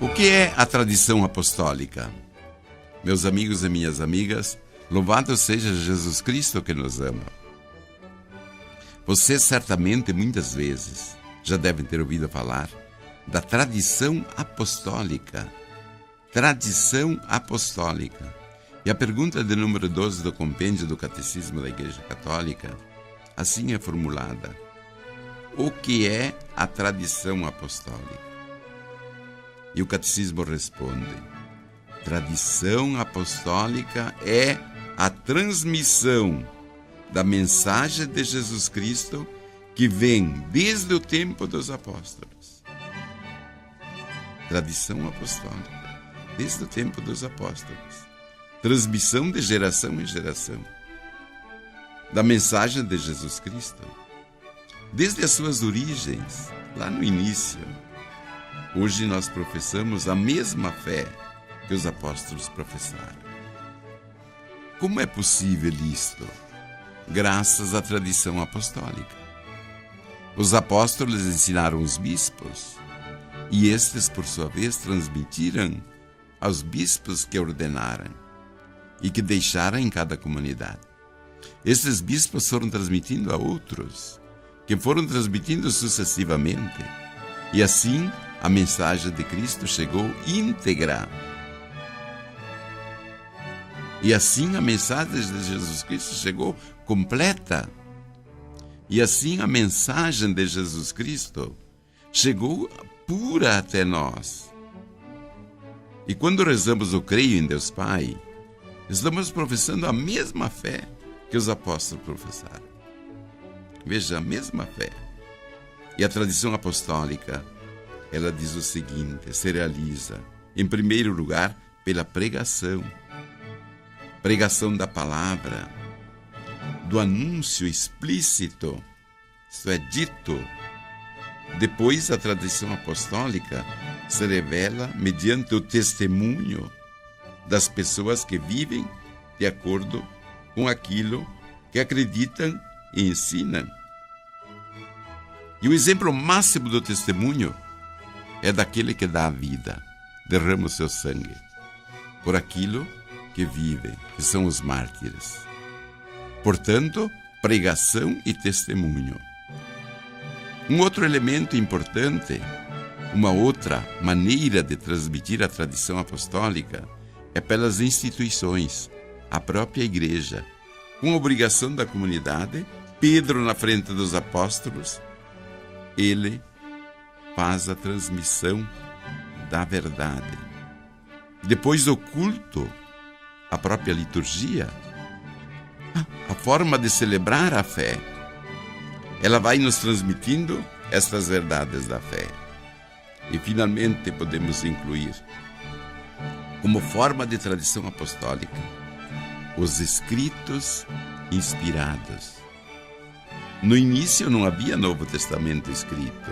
O que é a tradição apostólica? Meus amigos e minhas amigas, louvado seja Jesus Cristo que nos ama. Vocês certamente, muitas vezes, já devem ter ouvido falar da tradição apostólica. Tradição apostólica. E a pergunta de número 12 do compêndio do Catecismo da Igreja Católica, assim é formulada: o que é a tradição apostólica? E o Catecismo responde: tradição apostólica é a transmissão da mensagem de Jesus Cristo que vem desde o tempo dos apóstolos. Tradição apostólica, desde o tempo dos apóstolos. Transmissão de geração em geração da mensagem de Jesus Cristo, desde as suas origens, lá no início. Hoje nós professamos a mesma fé que os apóstolos professaram. Como é possível isto? Graças à tradição apostólica. Os apóstolos ensinaram os bispos, e estes, por sua vez, transmitiram aos bispos que ordenaram e que deixaram em cada comunidade. Estes bispos foram transmitindo a outros, que foram transmitindo sucessivamente, e assim a mensagem de Cristo chegou íntegra. E assim a mensagem de Jesus Cristo chegou completa. E assim a mensagem de Jesus Cristo chegou pura até nós. E quando rezamos o creio em Deus Pai, estamos professando a mesma fé que os apóstolos professaram. Veja, a mesma fé. E a tradição apostólica, ela diz o seguinte, se realiza, em primeiro lugar, pela pregação. Pregação da palavra, do anúncio explícito, isto é, dito. Depois, a tradição apostólica se revela mediante o testemunho das pessoas que vivem de acordo com aquilo que acreditam e ensinam. E o exemplo máximo do testemunho é daquele que dá a vida, derrama o seu sangue por aquilo que vivem, que são os mártires. Portanto, pregação e testemunho. Um outro elemento importante, uma outra maneira de transmitir a tradição apostólica é pelas instituições, a própria igreja, com obrigação da comunidade. Pedro, na frente dos apóstolos, ele faz a transmissão da verdade. Depois do culto, a própria liturgia, a forma de celebrar a fé, ela vai nos transmitindo estas verdades da fé. E finalmente podemos incluir, como forma de tradição apostólica, os escritos inspirados. No início não havia Novo Testamento escrito.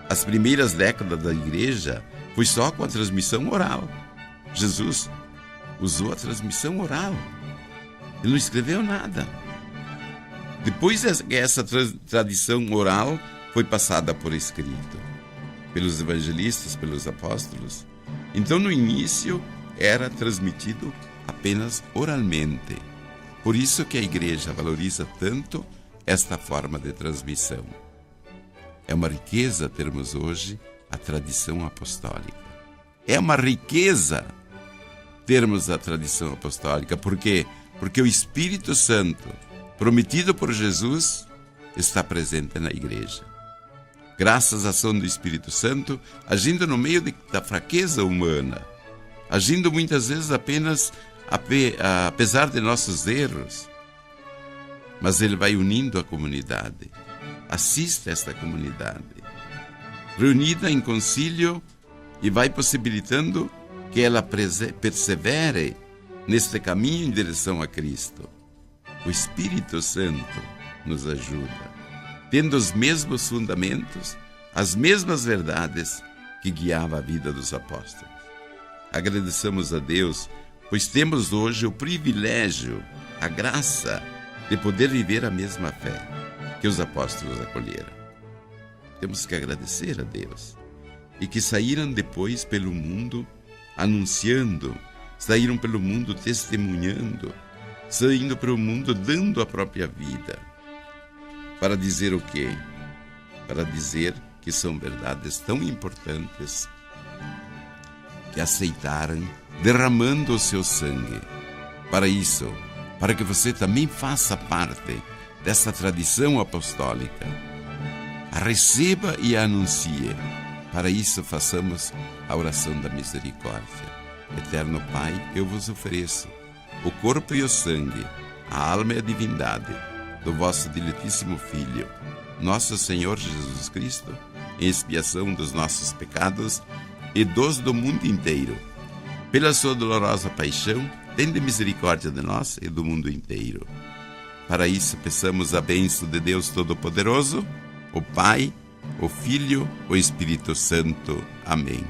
As primeiras décadas da igreja foi só com a transmissão oral. Jesus usou a transmissão oral. Ele não escreveu nada. Depois essa tradição oral foi passada por escrito, pelos evangelistas, pelos apóstolos. Então, no início, era transmitido apenas oralmente. Por isso que a igreja valoriza tanto esta forma de transmissão. É uma riqueza termos hoje a tradição apostólica. É uma riqueza termos a tradição apostólica. Por quê? Porque o Espírito Santo, prometido por Jesus, está presente na igreja. Graças à ação do Espírito Santo, agindo no meio da fraqueza humana, agindo muitas vezes apenas apesar de nossos erros, mas ele vai unindo a comunidade, assiste esta comunidade, reunida em concílio, e vai possibilitando que ela persevere neste caminho em direção a Cristo. O Espírito Santo nos ajuda, tendo os mesmos fundamentos, as mesmas verdades que guiava a vida dos apóstolos. Agradeçamos a Deus, pois temos hoje o privilégio, a graça de poder viver a mesma fé que os apóstolos acolheram. Temos que agradecer a Deus. e que saíram depois pelo mundo anunciando, saíram pelo mundo testemunhando, saindo pelo mundo dando a própria vida. Para dizer o quê? Para dizer que são verdades tão importantes que aceitaram, derramando o seu sangue. Para isso, para que você também faça parte dessa tradição apostólica, a receba e a anuncie. Para isso, façamos a oração da misericórdia. Eterno Pai, eu vos ofereço o corpo e o sangue, a alma e a divindade do vosso diletíssimo Filho, nosso Senhor Jesus Cristo, em expiação dos nossos pecados e dos do mundo inteiro. Pela sua dolorosa paixão, tende misericórdia de nós e do mundo inteiro. Para isso, peçamos a bênção de Deus Todo-Poderoso, o Pai, o Filho, o Espírito Santo. Amém.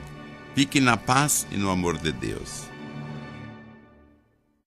Fique na paz e no amor de Deus.